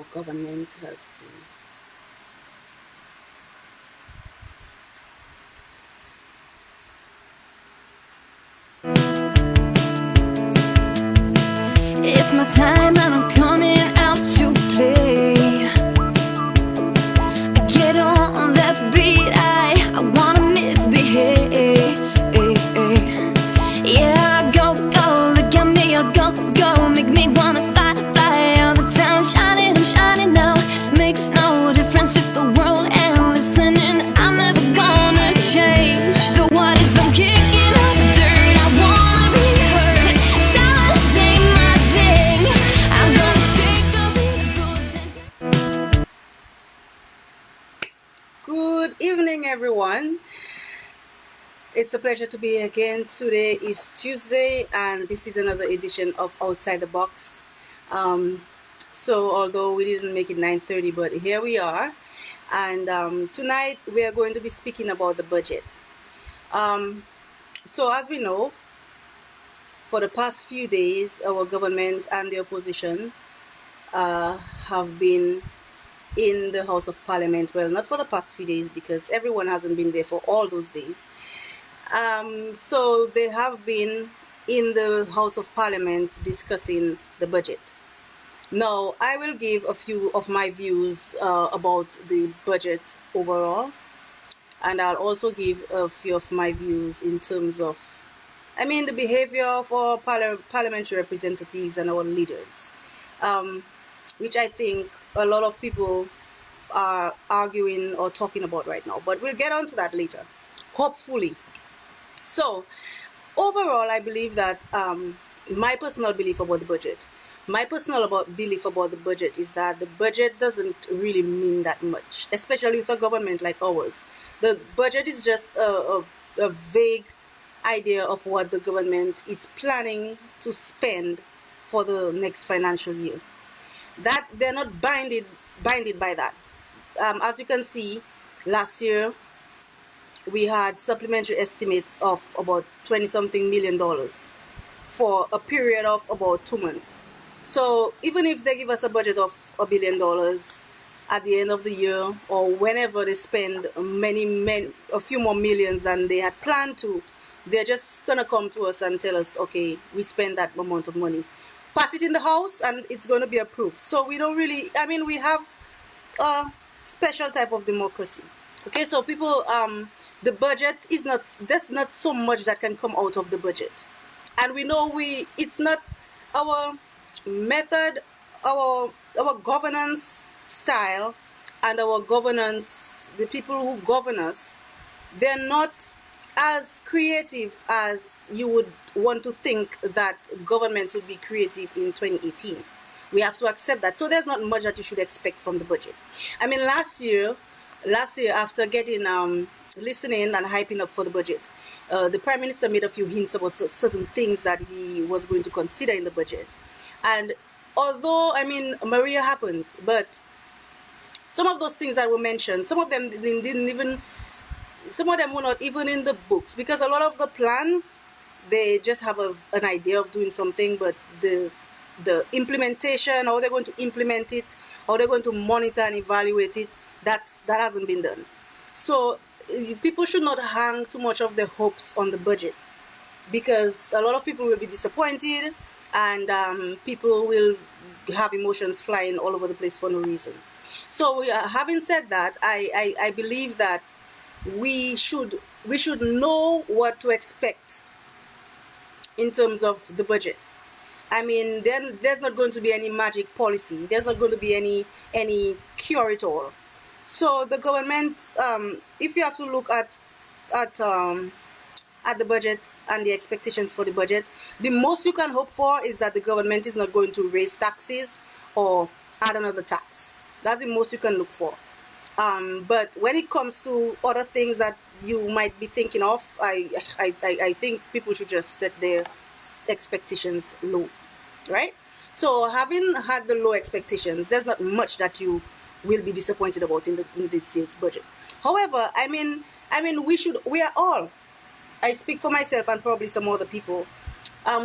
our government has been. It's my time and I'm coming out to play. Get on that beat, I wanna misbehave. Yeah, go, look at me, go, make me wanna fly all the time. Shining, I'm shining now. Makes no difference if the world ain't listening. I'm never gonna change. So what if I'm kicking up dirt? I wanna be heard. Silence ain't my thing. I'm gonna shake up these boots. Good evening, everyone. It's a pleasure to be here again. Today is Tuesday, and this is another edition of Outside the Box. So although we didn't make it 9:30, but here we are. And tonight we are going to be speaking about the budget. So as we know, for the past few days, our government and the opposition have been in the House of Parliament. Well, not for the past few days because everyone hasn't been there for all those days. So they have been in the House of Parliament discussing the budget. Now, I will give a few of my views about the budget overall, and I'll also give a few of my views in terms of, the behavior of our parliamentary representatives and our leaders, which I think a lot of people are arguing or talking about right now. But we'll get on to that later, hopefully. So, overall, I believe that my personal belief about the budget is that the budget doesn't really mean that much, especially with a government like ours. The budget is just a vague idea of what the government is planning to spend for the next financial year. That they're not binded by that. As you can see, last year we had supplementary estimates of about $20-something million for a period of about 2 months. So even if they give us a budget of $1 billion at the end of the year, or whenever they spend a few more millions than they had planned to, they're just gonna come to us and tell us, okay, we spend that amount of money, pass it in the House, and it's going to be approved. So we don't really, we have a special type of democracy. Okay, so people, the budget is not, there's not so much that can come out of the budget. And we know it's not our method, our governance style, and our governance, the people who govern us, they're not as creative as you would want to think that governments would be creative in 2018. We have to accept that. So there's not much that you should expect from the budget. Last year after getting listening and hyping up for the budget, the Prime Minister made a few hints about certain things that he was going to consider in the budget. And although, Maria happened, but some of those things that were mentioned, some of them were not even in the books, because a lot of the plans, they just have an idea of doing something, but the implementation, how they're going to implement it, how they're going to monitor and evaluate it, that hasn't been done. So people should not hang too much of their hopes on the budget, because a lot of people will be disappointed, and people will have emotions flying all over the place for no reason. So having said that, I believe that we should know what to expect in terms of the budget. Then there's not going to be any magic policy. There's not going to be any cure-it-all. So the government, if you have to look at the budget and the expectations for the budget, the most you can hope for is that the government is not going to raise taxes or add another tax. That's the most you can look for. But when it comes to other things that you might be thinking of, I think people should just set their expectations low, right? So having had the low expectations, there's not much that you will be disappointed about in this year's budget. However, we are all, I speak for myself and probably some other people,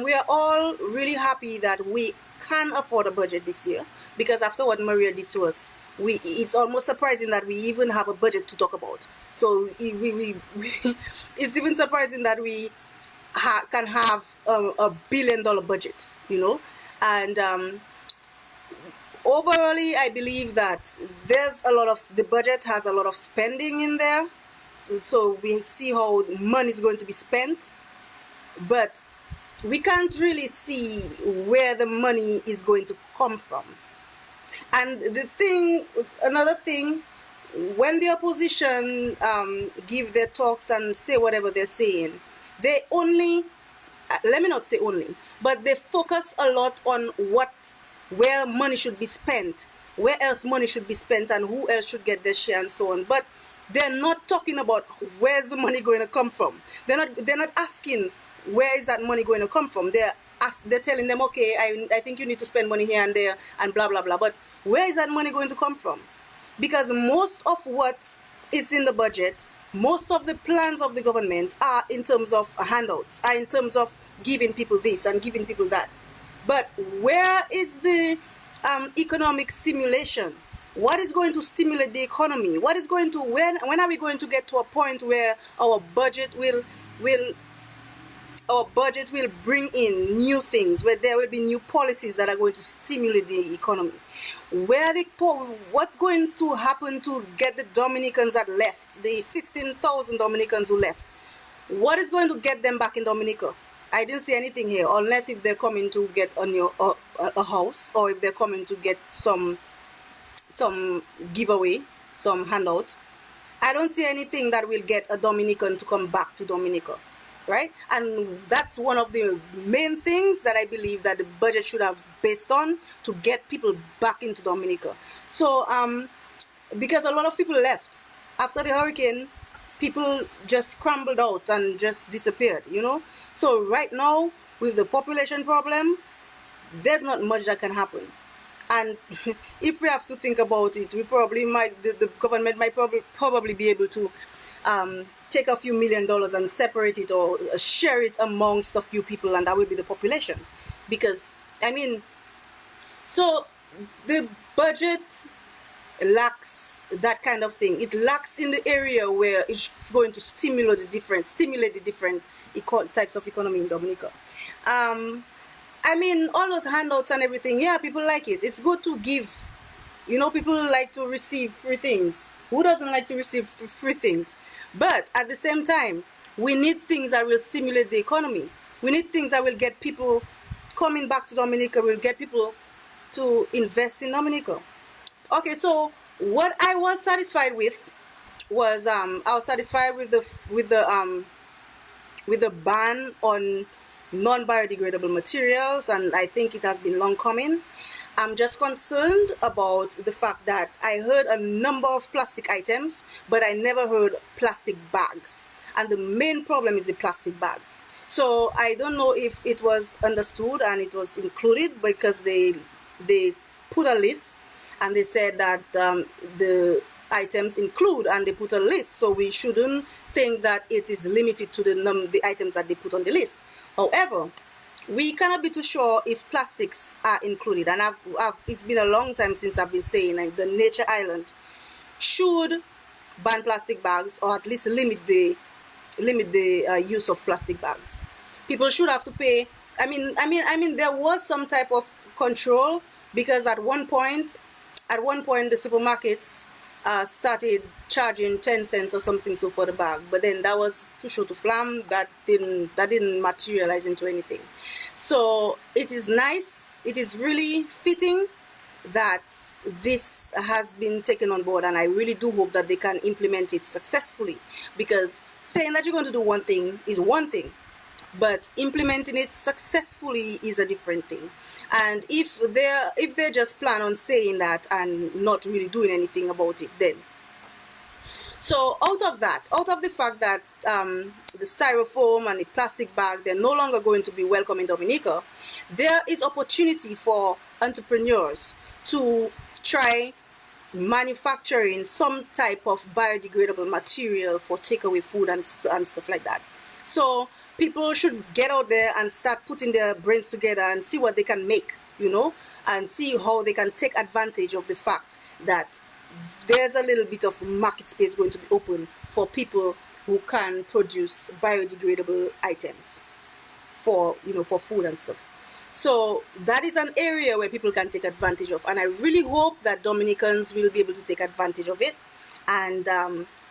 we are all really happy that we can afford a budget this year, because after what Maria did to us, it's almost surprising that we even have a budget to talk about. So it's even surprising that we can have a $1 billion budget, and overall, I believe that there's a lot of, the budget has a lot of spending in there. So we see how money is going to be spent, but we can't really see where the money is going to come from. And another thing, when the opposition give their talks and say whatever they're saying, they only, let me not say only, but they focus a lot on where money should be spent, where else money should be spent, and who else should get their share and so on. But they're not talking about where's the money going to come from. They're not asking where is that money going to come from. They're telling them, okay, I think you need to spend money here and there and blah blah blah. But where is that money going to come from? Because most of what is in the budget, most of the plans of the government are in terms of handouts, are in terms of giving people this and giving people that. But where is the economic stimulation? What is going to stimulate the economy? What is going to, when are we going to get to a point where our budget will bring in new things, where there will be new policies that are going to stimulate the economy? What's going to happen to get the Dominicans that left, the 15,000 Dominicans who left? What is going to get them back in Dominica? I didn't see anything here, unless if they're coming to get a house, or if they're coming to get some giveaway, some handout. I don't see anything that will get a Dominican to come back to Dominica, right? And that's one of the main things that I believe that the budget should have based on, to get people back into Dominica. So because a lot of people left after the hurricane, people just scrambled out and just disappeared, So right now, with the population problem, there's not much that can happen. And if we have to think about it, we probably might, the government might probably be able to take a few $1 million and separate it or share it amongst a few people, and that will be the population. Because, so the budget lacks that kind of thing. It lacks in the area where it's going to stimulate the different types of economy in Dominica. All those handouts and everything, yeah, people like it. It's good to give. People like to receive free things. Who doesn't like to receive free things? But at the same time, we need things that will stimulate the economy. We need things that will get people coming back to Dominica, will get people to invest in Dominica. Okay, so what I was satisfied with was with the ban on non-biodegradable materials, and I think it has been long coming. I'm just concerned about the fact that I heard a number of plastic items, but I never heard plastic bags. And the main problem is the plastic bags. So I don't know if it was understood and it was included, because they put a list and they said that the items include, and they put a list. So we shouldn't think that it is limited to the items that they put on the list. However, we cannot be too sure if plastics are included. And it's been a long time since I've been saying the Nature Island should ban plastic bags, or at least limit the use of plastic bags. People should have to pay. There was some type of control, because at one point the supermarkets started charging 10 cents or something so for the bag, but then that was too short to flam. That didn't materialize into anything. So it is nice, it is really fitting that this has been taken on board, and I really do hope that they can implement it successfully, because saying that you're going to do one thing is one thing, but implementing it successfully is a different thing. And if they just plan on saying that and not really doing anything about it, then. So out of the fact that the styrofoam and the plastic bag, they're no longer going to be welcome in Dominica, there is opportunity for entrepreneurs to try manufacturing some type of biodegradable material for takeaway food and stuff like that. So people should get out there and start putting their brains together and see what they can make, and see how they can take advantage of the fact that there's a little bit of market space going to be open for people who can produce biodegradable items for food and stuff. So that is an area where people can take advantage of, and I really hope that Dominicans will be able to take advantage of it, and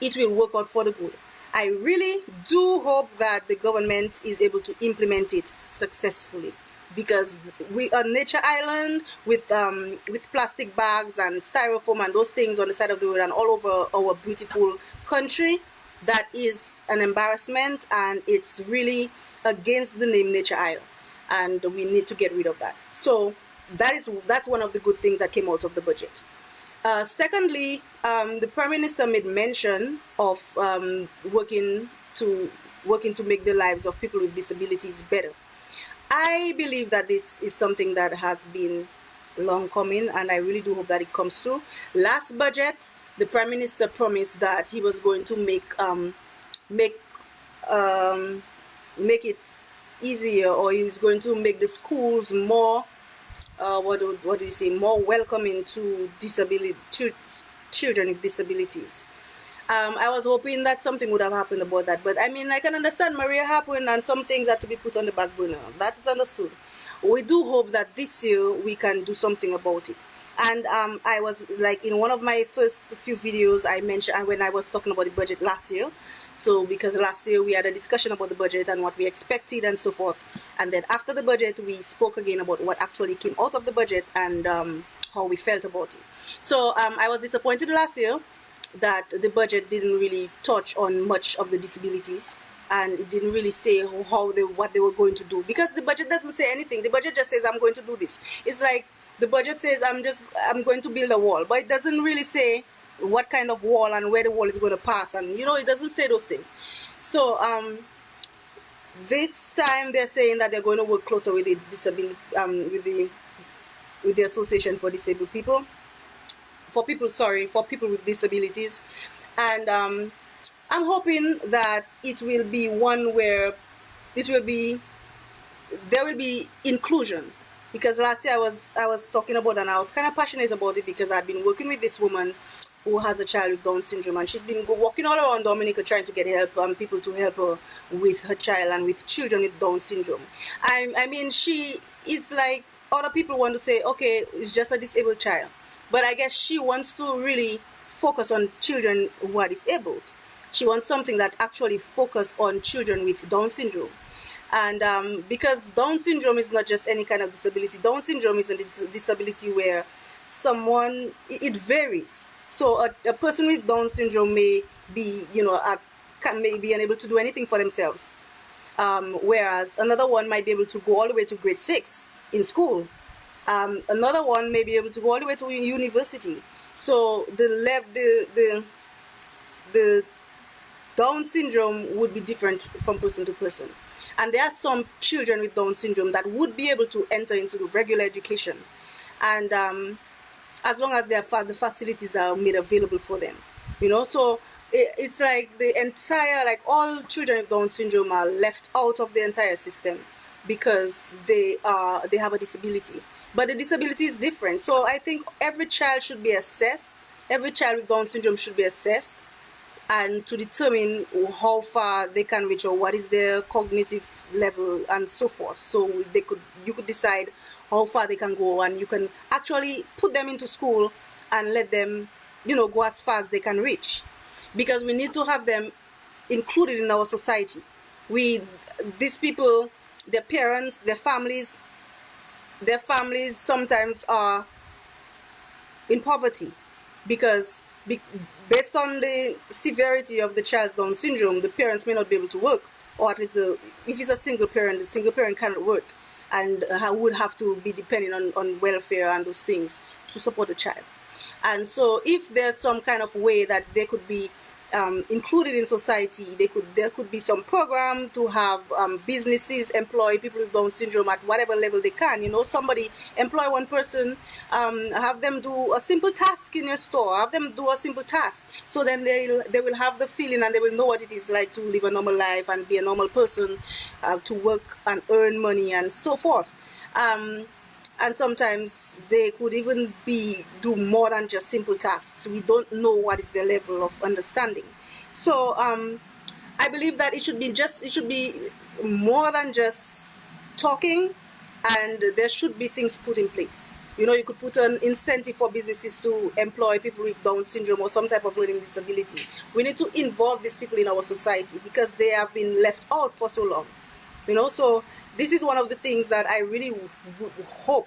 it will work out for the good. I really do hope that the government is able to implement it successfully, because we are nature island with plastic bags and styrofoam and those things on the side of the road and all over our beautiful country. That is an embarrassment, and it's really against the name Nature Island, and we need to get rid of that. So that's one of the good things that came out of the budget. Secondly, the Prime Minister made mention of working to make the lives of people with disabilities better. I believe that this is something that has been long coming, and I really do hope that it comes through. Last budget, the Prime Minister promised that he was going to make it easier, or he was going to make the schools more more welcoming to children with disabilities. I was hoping that something would have happened about that, but I mean, I can understand Maria happened and some things had to be put on the back burner. That is understood. We do hope that this year we can do something about it. And I was like, in one of my first few videos, I mentioned when I was talking about the budget last year. So because last year we had a discussion about the budget and what we expected and so forth, and then after the budget we spoke again about what actually came out of the budget and how we felt about it. So I was disappointed last year that the budget didn't really touch on much of the disabilities, and it didn't really say what they were going to do, because the budget doesn't say anything. The budget just says I'm going to do this. It's like the budget says I'm going to build a wall, but it doesn't really say what kind of wall and where the wall is going to pass, and it doesn't say those things. So this time they're saying that they're going to work closer with the disability with the Association for Disabled People, for people with disabilities, and I'm hoping that it will be one where there will be inclusion. Because last year I was talking about, and I was kind of passionate about it, because I'd been working with this woman who has a child with Down syndrome, and she's been walking all around Dominica trying to get help, people to help her with her child and with children with Down syndrome. I mean, she is like, other people want to say, okay, it's just a disabled child, but I guess she wants to really focus on children who are disabled. She wants something that actually focus on children with Down syndrome. And because Down syndrome is not just any kind of disability. Down syndrome is a disability where it varies. So a person with Down syndrome may be, may be unable to do anything for themselves, whereas another one might be able to go all the way to grade 6 in school. Another one may be able to go all the way to university. So the Down syndrome would be different from person to person. And there are some children with Down syndrome that would be able to enter into the regular education, and as long as the facilities are made available for them, So it's like the entire, like all children with Down syndrome are left out of the entire system because they have a disability. But the disability is different. So I think every child should be assessed. Every child with Down syndrome should be assessed, and to determine how far they can reach or what is their cognitive level and so forth. So you could decide how far they can go, and you can actually put them into school and let them, go as far as they can reach, because we need to have them included in our society. These people, their parents, their families sometimes are in poverty, because based on the severity of the child's Down syndrome, the parents may not be able to work, or at least if it's a single parent, the single parent cannot work and would have to be depending on welfare and those things to support the child. And so if there's some kind of way that they could be included in society, there could be some program to have businesses employ people with Down syndrome at whatever level they can. Somebody employ one person, have them do a simple task in your store, have them do a simple task, so then they will have the feeling and they will know what it is like to live a normal life and be a normal person, to work and earn money and so forth. and sometimes they could even do more than just simple tasks. We don't know what is their level of understanding. So I believe that it should be more than just talking, and there should be things put in place. You could put an incentive for businesses to employ people with Down syndrome or some type of learning disability. We need to involve these people in our society because they have been left out for so long. So this is one of the things that I really hope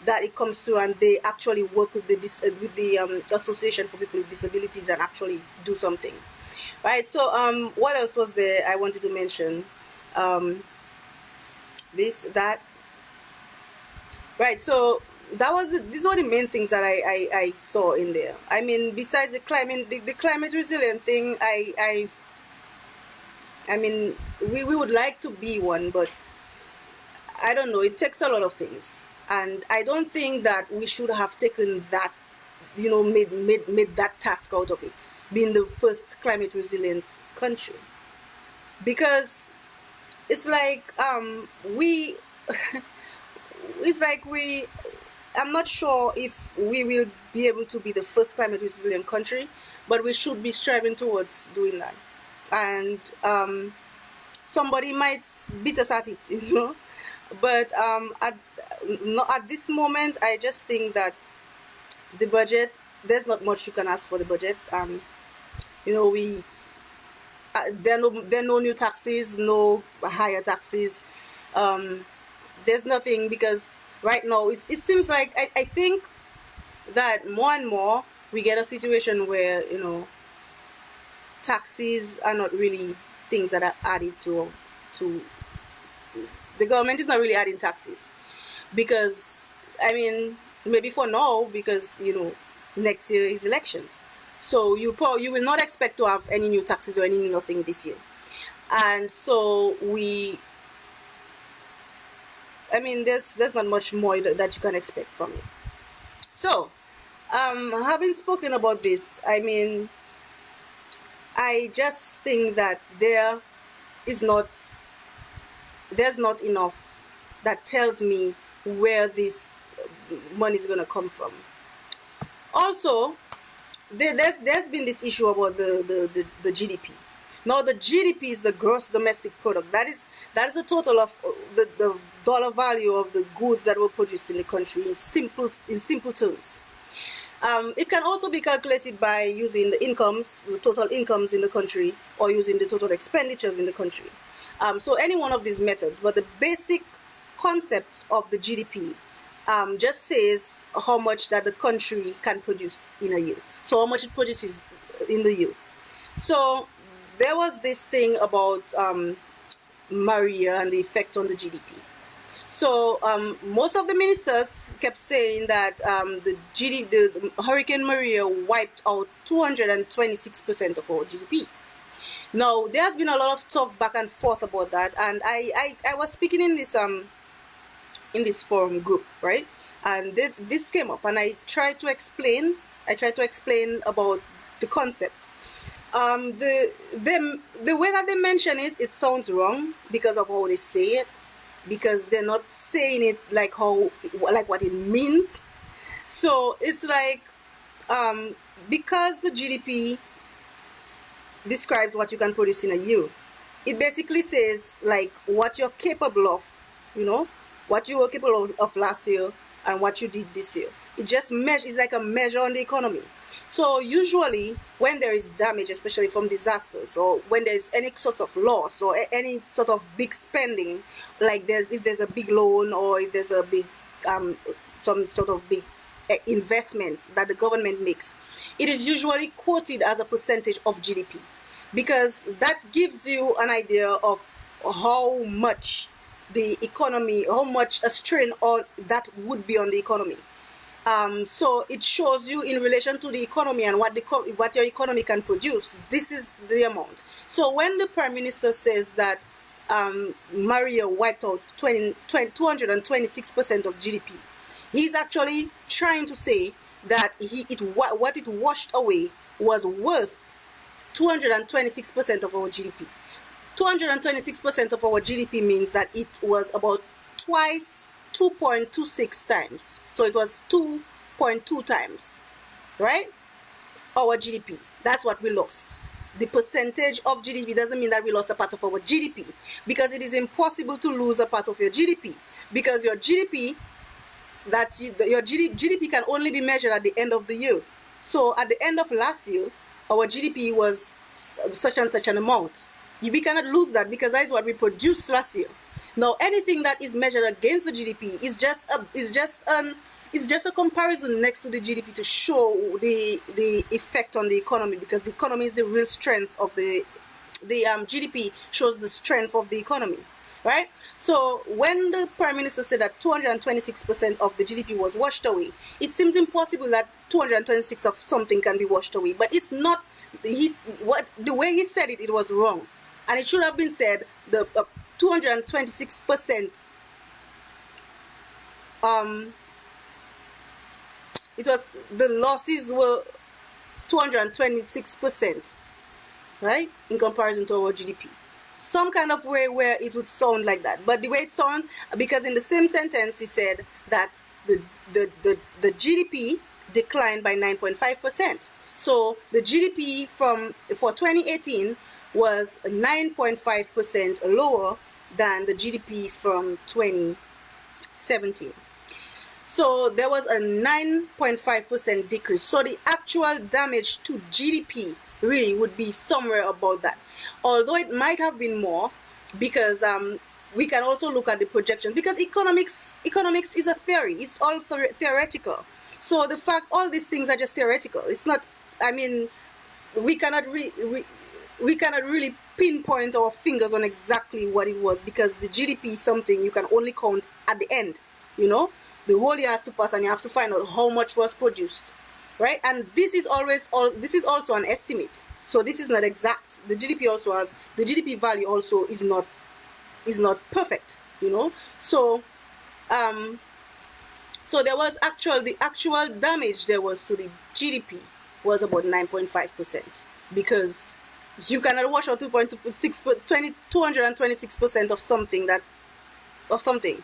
that it comes to, and they actually work with the Association for People with Disabilities and actually do something. Right. So what else was there I wanted to mention? That. Right. So these were the main things that I saw in there. I mean, besides the climate resilient thing, I mean, we would like to be one, but I don't know. It takes a lot of things, and I don't think that we should have taken that, made that task out of it, being the first climate resilient country, because it's like I'm not sure if we will be able to be the first climate resilient country, but we should be striving towards doing that. And somebody might beat us at it, but at this moment, I just think that the budget, there's not much you can ask for the budget. There are no new taxes, no higher taxes. There's nothing, because right now it seems like I think that more and more we get a situation where taxes are not really things that are added to the government is not really adding taxes, because I mean, maybe for now, because next year is elections, so you will not expect to have any new taxes or any new nothing this year, and so there's not much more that you can expect from it. So having spoken about this, I just think that there's not enough that tells me where this money is going to come from. Also, there's been this issue about the GDP. Now, the GDP is the gross domestic product. That is the total of the dollar value of the goods that were produced in the country in simple terms. It can also be calculated by using the total incomes in the country, or using the total expenditures in the country. So any one of these methods, but the basic concept of the GDP just says how much that the country can produce in a year. So how much it produces in the year. So there was this thing about Maria and the effect on the GDP. So most of the ministers kept saying that the Hurricane Maria wiped out 226% of our GDP. Now, there has been a lot of talk back and forth about that, and I was speaking in this forum group, right? And this came up, and I tried to explain about the concept. The way that they mention it, it sounds wrong because of how they say it, because they're not saying it like what it means. So it's like because the GDP describes what you can produce in a year, it basically says like what you're capable of, what you were capable of last year and what you did this year. It just is like a measure on the economy. So usually when there is damage, especially from disasters, or when there's any sort of loss or any sort of big spending, like if there's a big loan, or if there's a big some sort of big investment that the government makes, it is usually quoted as a percentage of GDP, because that gives you an idea of how much the economy, how much a strain on that would be on the economy. So it shows you in relation to the economy and what your economy can produce. This is the amount. So when the Prime Minister says that Maria wiped out 226% of GDP, he's actually trying to say that what it washed away was worth 226% of our GDP. 226% of our GDP means that it was about twice 2.26 times. So it was 2.2 times, right? Our GDP. That's what we lost. The percentage of GDP doesn't mean that we lost a part of our GDP, because it is impossible to lose a part of your GDP, because your GDP GDP can only be measured at the end of the year. So at the end of last year, our GDP was such and such an amount. We cannot lose that, because that is what we produced last year. Now, anything that is measured against the GDP is just a comparison next to the GDP to show the effect on the economy, because the economy is the real strength of the GDP shows the strength of the economy, right? So when the Prime Minister said that 226% of the GDP was washed away, it seems impossible that 226 of something can be washed away. But it's not. The way he said it, it was wrong, and it should have been said the 226%. It was, the losses were 226%, right, in comparison to our GDP. Some kind of way where it would sound like that, but the way it sounds, because in the same sentence he said that the GDP declined by 9.5%. So the GDP for 2018 was 9.5% lower than the GDP from 2017. So there was a 9.5% decrease. So the actual damage to GDP really would be somewhere about that. Although it might have been more, because we can also look at the projections, because economics is a theory. It's all theoretical. So the fact all these things are just theoretical. It's not, I mean, we cannot really pinpoint our fingers on exactly what it was, because the GDP is something you can only count at the end, you know. The whole year has to pass and you have to find out how much was produced, right? And this is also an estimate. So this is not exact. The GDP value also is not perfect, you know. So so there was the actual damage there was to the GDP was about 9.5%, because you cannot wash out 226% of something.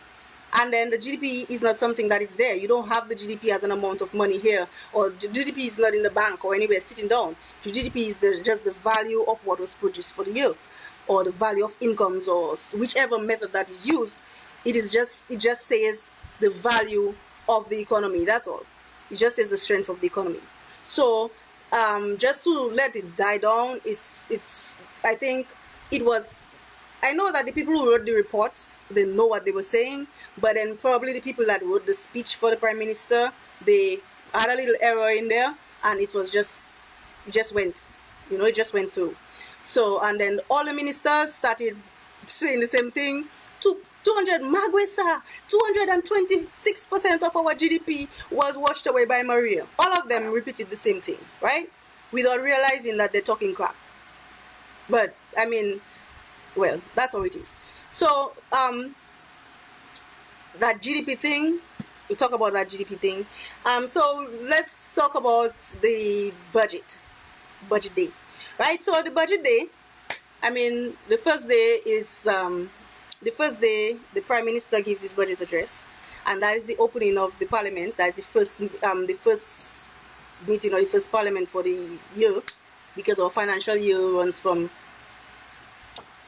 And then the GDP is not something that is there. You don't have the GDP as an amount of money here, or the GDP is not in the bank or anywhere sitting down. The GDP is just the value of what was produced for the year, or the value of incomes, or whichever method that is used. It just says the value of the economy. That's all. It just says the strength of the economy. So just to let it die down, I think it was. I know that the people who wrote the reports, they know what they were saying, but then probably the people that wrote the speech for the Prime Minister, they had a little error in there, and it just went through. So, and then all the ministers started saying the same thing. 226% of our GDP was washed away by Maria. All of them repeated the same thing, right? Without realizing that they're talking crap. But, I mean, well, that's how it is. So, that GDP thing, we talk about that GDP thing. So let's talk about the budget day, right? So the budget day, I mean, the first day, the Prime Minister gives his budget address, and that is the opening of the Parliament. That is the first meeting or the first Parliament for the year, because our financial year runs from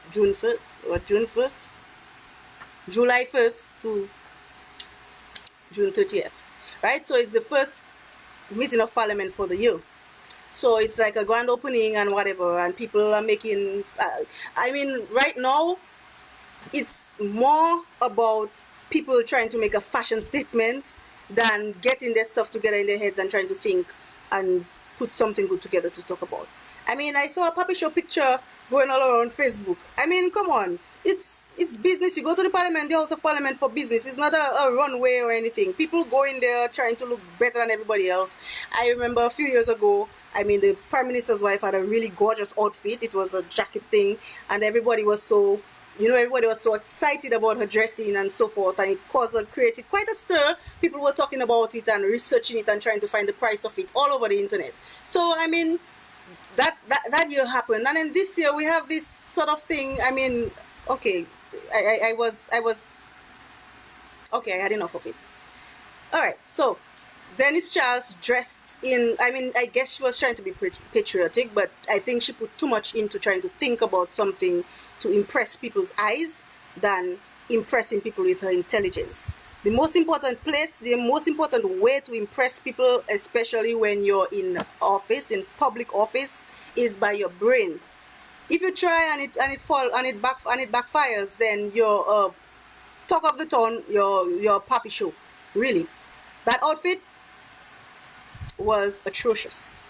July 1st to June 30th, right? So it's the first meeting of Parliament for the year. So it's like a grand opening and whatever, and people are making, I mean, right now, it's more about people trying to make a fashion statement than getting their stuff together in their heads and trying to think and put something good together to talk about. I mean, I saw a puppy show picture going all around Facebook. I mean, come on. It's business. You go to the Parliament, the House of Parliament, for business. It's not a runway or anything. People go in there trying to look better than everybody else. I remember a few years ago, I mean, the Prime Minister's wife had a really gorgeous outfit. It was a jacket thing, and everybody was so excited about her dressing and so forth, and it created quite a stir. People were talking about it and researching it and trying to find the price of it all over the internet. So, I mean, that year happened, and then this year we have this sort of thing. I mean, okay, I was Okay, I had enough of it. All right, so Dennis Charles dressed in, I mean, I guess she was trying to be patriotic, but I think she put too much into trying to think about something to impress people's eyes than impressing people with her intelligence. The most important place, the most important way to impress people, especially when you're in office, in public office, is by your brain. If you try and it backfires, then you're talk of the town, your papi show. Really, that outfit was atrocious.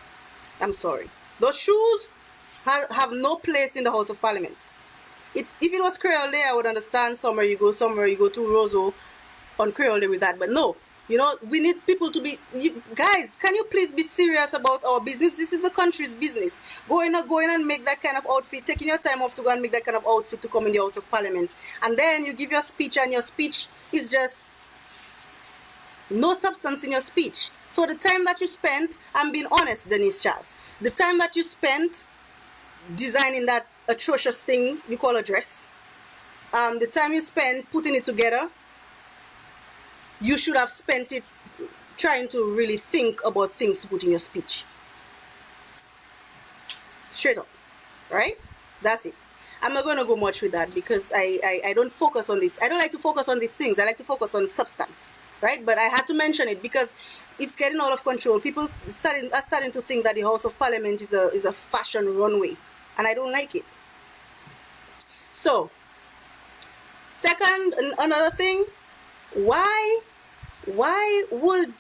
I'm sorry. Those shoes have no place in the House of Parliament. If it was Creole Day, I would understand. Somewhere you go to Roseau on Creole Day with that. But no, we need people to be. Guys, can you please be serious about our business? This is the country's business. Go in and make that kind of outfit, taking your time off to go and make that kind of outfit to come in the House of Parliament. And then you give your speech, and your speech is just no substance in your speech. So the time that you spent, I'm being honest, Denise Charles, the time that you spent designing that atrocious thing you call a dress, the time you spent putting it together, you should have spent it trying to really think about things to put in your speech. Straight up, right? That's it. I'm not going to go much with that because I don't focus on this. I don't like to focus on these things. I like to focus on substance, right? But I had to mention it because it's getting out of control. People are starting to think that the House of Parliament is a fashion runway, and I don't like it. So, second, another thing, why would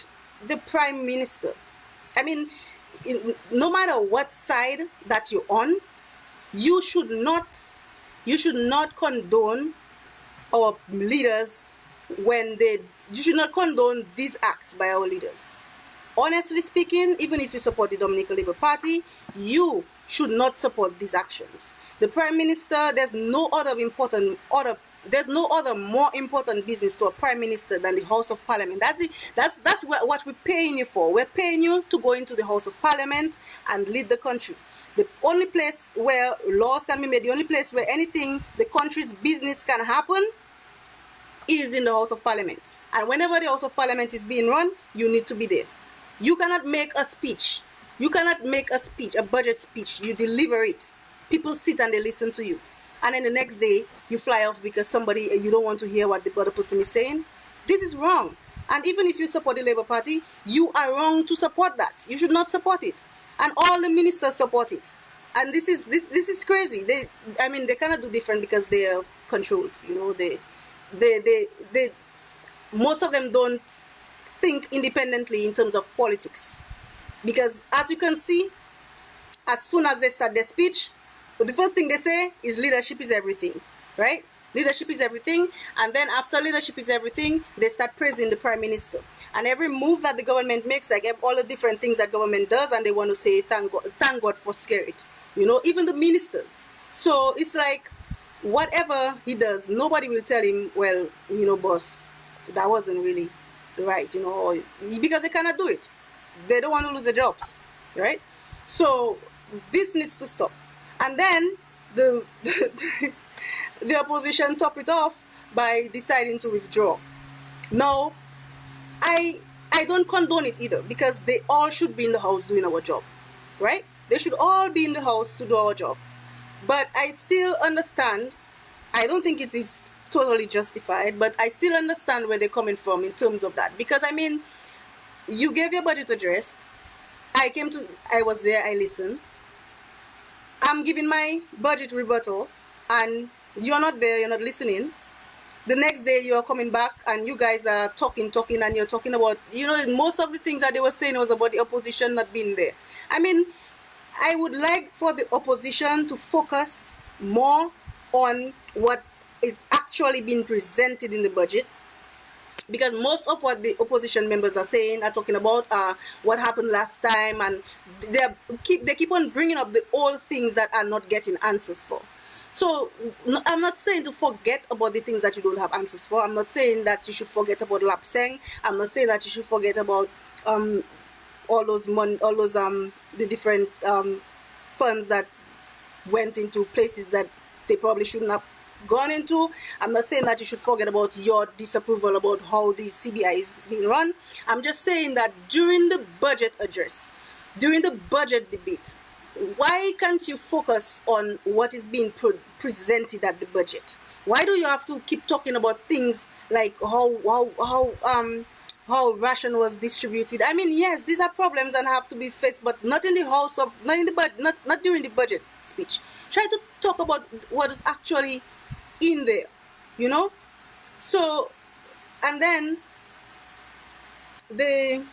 the Prime Minister, I mean, no matter what side that you're on, you should not condone our leaders you should not condone these acts by our leaders. Honestly speaking, even if you support the Dominica Labour Party, you should not support these actions. The Prime Minister, there's no other more important business to a Prime Minister than the House of Parliament. That's it. That's what we're paying you for. We're paying you to go into the House of Parliament and lead the country. The only place where laws can be made, the only place where anything, the country's business can happen is in the House of Parliament. And whenever the House of Parliament is being run, you need to be there. You cannot make a speech. You cannot make a speech, a budget speech. You deliver it. People sit and they listen to you. And then the next day, you fly off because you don't want to hear what the other person is saying. This is wrong. And even if you support the Labour Party, you are wrong to support that. You should not support it. And all the ministers support it. And this is crazy. They cannot do different because they are controlled. They most of them don't think independently in terms of politics. Because as you can see, as soon as they start their speech, the first thing they say is leadership is everything, right? Leadership is everything. And then after leadership is everything, they start praising the Prime Minister. And every move that the government makes, like all the different things that government does, and they want to say, thank God for Skerrit. Even the ministers. So it's like, whatever he does, nobody will tell him, well, boss, that wasn't really right, because they cannot do it. They don't want to lose their jobs, right? So this needs to stop. And then the opposition top it off by deciding to withdraw. No, I don't condone it either, because they all should be in the house doing our job, right? They should all be in the house to do our job. But I still understand. I don't think it is totally justified, but I still understand where they're coming from in terms of that. Because, you gave your budget address. I was there, I listened. I'm giving my budget rebuttal, and you're not there, you're not listening. The next day, you're coming back, and you guys are talking, and you're talking about, most of the things that they were saying was about the opposition not being there. I would like for the opposition to focus more on what is actually being presented in the budget, because most of what the opposition members are saying are talking about what happened last time, and they keep on bringing up the old things that are not getting answers for. So I'm not saying to forget about the things that you don't have answers for. I'm not saying that you should forget about lapsang. I'm not saying that you should forget about all those the different funds that went into places that they probably shouldn't have gone into. I'm not saying that you should forget about your disapproval about how the CBI is being run. I'm just saying that during the budget address, during the budget debate, why can't you focus on what is being presented at the budget? Why do you have to keep talking about things like how ration was distributed? I mean, yes, these are problems and have to be faced, but not in the house of, not in the not during the budget speech. Try to talk about what is actually in there, you know. So, and then the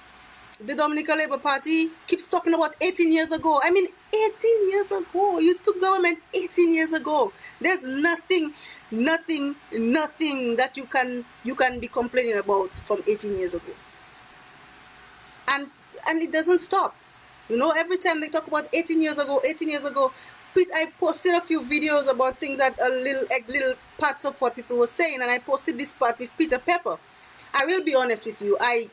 Dominica Labour Party keeps talking about 18 years ago. I mean, 18 years ago. You took government 18 years ago. There's nothing that you can be complaining about from 18 years ago. And it doesn't stop. You know, every time they talk about 18 years ago, I posted a few videos about things that little parts of what people were saying, and I posted this part with Peter Pepper. I will be honest with you, I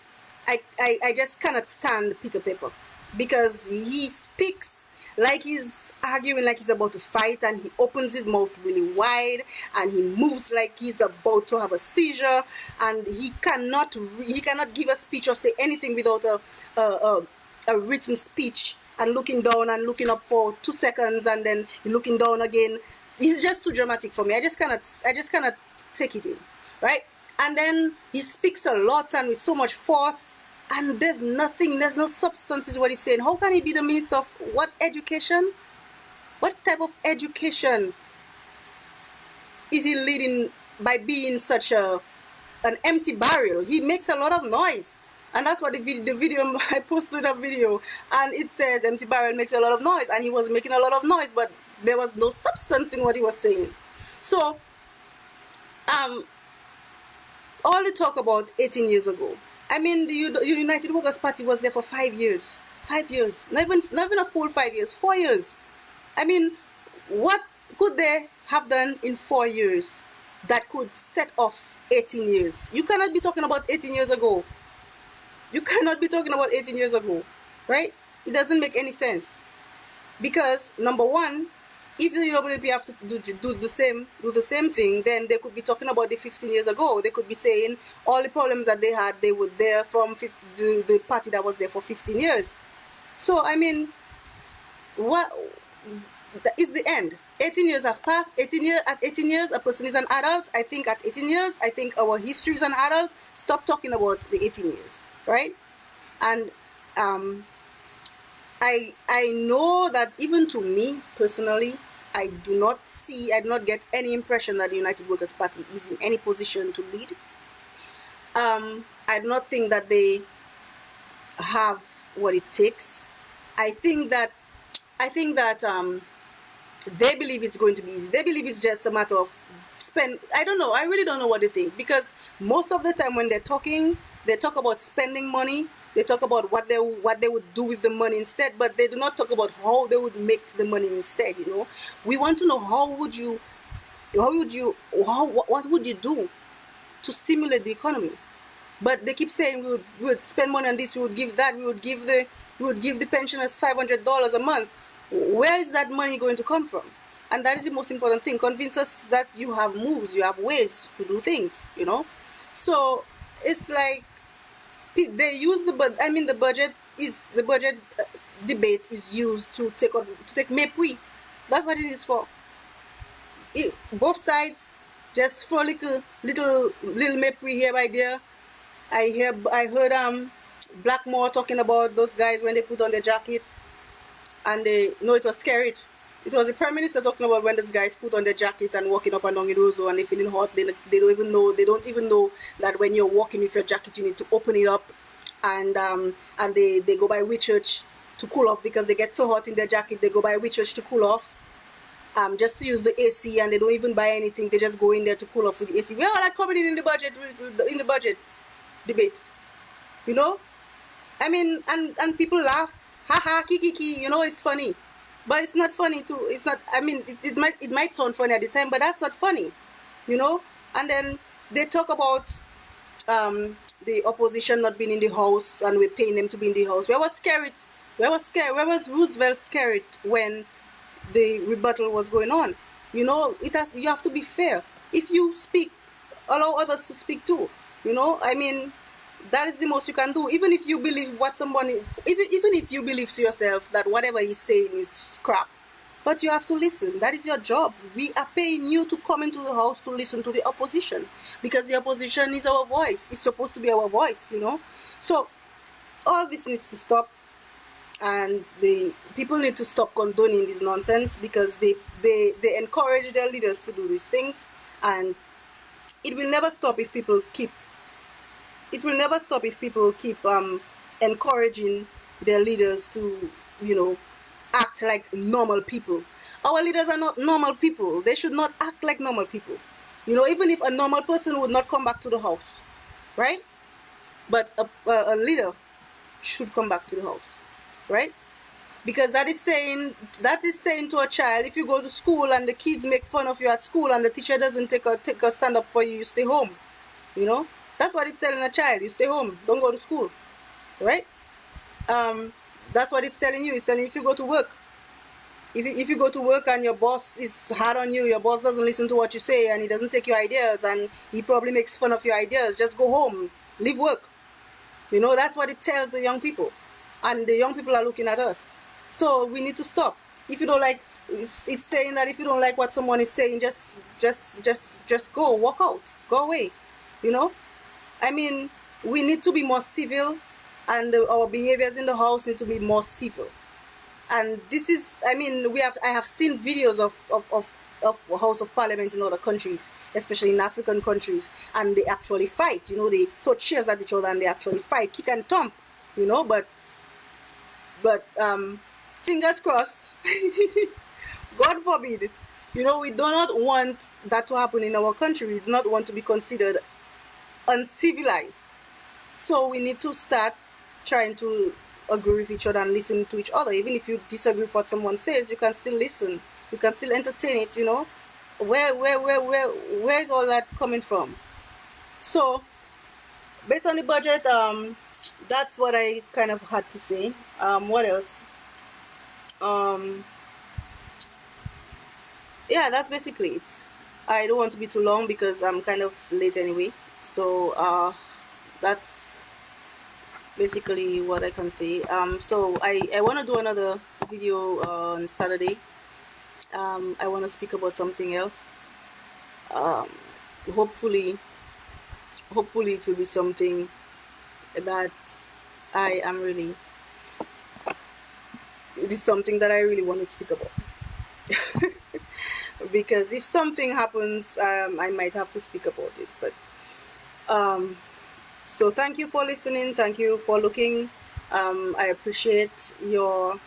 just cannot stand Peter Pepper, because he speaks like he's arguing like he's about to fight, and he opens his mouth really wide, and he moves like he's about to have a seizure, and he cannot give a speech or say anything without a written speech, and looking down and looking up for 2 seconds and then looking down again. He's just too dramatic for me. I just cannot take it in, right? And then he speaks a lot and with so much force, and there's no substance is what he's saying. How can he be the minister of what education? What type of education is he leading by being such an empty barrel? He makes a lot of noise. And that's what the video, I posted a video, and it says empty barrel makes a lot of noise, and he was making a lot of noise, but there was no substance in what he was saying. So, all the talk about 18 years ago. I mean, the United Workers' Party was there for 5 years. 5 years. Not even a full 5 years. 4 years. I mean, what could they have done in 4 years that could set off 18 years? You cannot be talking about 18 years ago. You cannot be talking about 18 years ago, right? It doesn't make any sense. Because, number one, if the UWP have to do the same thing, then they could be talking about the 15 years ago. They could be saying all the problems that they had, they were there from the party that was there for 15 years. So, I mean, what is the end? 18 years have passed. At 18 years, a person is an adult. I think at 18 years, I think our history is an adult. Stop talking about the 18 years, right? And I know that even to me personally, I do not get any impression that the United Workers' Party is in any position to lead. I do not think that they have what it takes. I think that they believe it's going to be easy. They believe it's just a matter of I don't know. I really don't know what they think, because most of the time when they're talking, they talk about spending money. They talk about what they would do with the money instead, but they do not talk about how they would make the money instead. You know, we want to know what would you do to stimulate the economy? But they keep saying we would spend money on this, we would give that, we would give the pensioners $500 a month. Where is that money going to come from? And that is the most important thing. Convince us that you have moves, you have ways to do things. You know, so it's like, they use the budget debate is used to take MPA. That's what it is for. Both sides just frolic a little MPA here by there. I heard Blackmore talking about those guys when they put on their jacket, and it was Skerrit. It was the Prime Minister talking about when these guys put on their jacket and walking up and down in Rosevelt and they're feeling hot. They don't even know that when you're walking with your jacket, you need to open it up, and they go by Whitchurch to cool off, because they get so hot in their jacket. They go by Whitchurch to cool off, just to use the AC, and they don't even buy anything. They just go in there to cool off with the AC. Well, that coming in the budget debate, you know. I mean, and people laugh, ha ha, kiki, you know, it's funny. But it's not funny too. It's not. I mean, it might sound funny at the time, but that's not funny, you know. And then they talk about the opposition not being in the house, and we're paying them to be in the house. Where was Skerrit? Where was Rosevelt Skerrit when the rebuttal was going on? You know, you have to be fair. If you speak, allow others to speak too. You know, I mean, that is the most you can do. Even if you believe what somebody, even if you believe to yourself that whatever he's saying is crap, but you have to listen. That is your job. We are paying you to come into the house to listen to the opposition, because the opposition is our voice. It's supposed to be our voice, you know. So all this needs to stop, and the people need to stop condoning this nonsense, because they encourage their leaders to do these things, and it will never stop if people keep encouraging their leaders to, you know, act like normal people. Our leaders are not normal people. They should not act like normal people. You know, even if a normal person would not come back to the house, right? But a leader should come back to the house, right? Because that is saying to a child, if you go to school and the kids make fun of you at school and the teacher doesn't take a stand up for you, you stay home. You know, that's what it's telling a child. You stay home, don't go to school, right? That's what it's telling you. It's telling you, if you go to work, if you go to work and your boss is hard on you, your boss doesn't listen to what you say, and he doesn't take your ideas, and he probably makes fun of your ideas, just go home, leave work. You know, that's what it tells the young people, and the young people are looking at us. So we need to stop. If you don't like, it's saying that if you don't like what someone is saying, just go, walk out, go away. You know, I mean, we need to be more civil, and our behaviors in the house need to be more civil. And this is, I mean, I have seen videos of House of Parliament in other countries, especially in African countries, and they actually fight. You know, they throw chairs at each other and they actually fight, kick and thump. You know, but fingers crossed. God forbid. You know, we do not want that to happen in our country. We do not want to be considered uncivilized. So we need to start trying to agree with each other and listen to each other. Even if you disagree with what someone says, you can still listen. You can still entertain it, you know. Where is all that coming from? So, based on the budget, that's what I kind of had to say. What else? Yeah, that's basically it. I don't want to be too long because I'm kind of late anyway. So, that's basically what I can say. So I want to do another video on Saturday. I want to speak about something else. Hopefully it will be something that it is something that I really want to speak about. Because if something happens, I might have to speak about it. But so thank you for listening. Thank you for looking. I appreciate your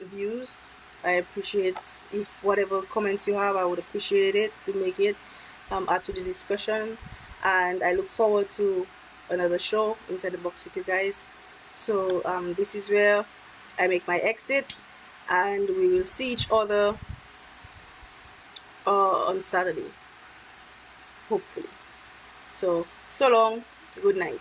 views. I appreciate if whatever comments you have, I would appreciate it to make it add to the discussion. And I look forward to another show Inside the Box with you guys. So this is where I make my exit, and we will see each other on Saturday, hopefully. So long, good night.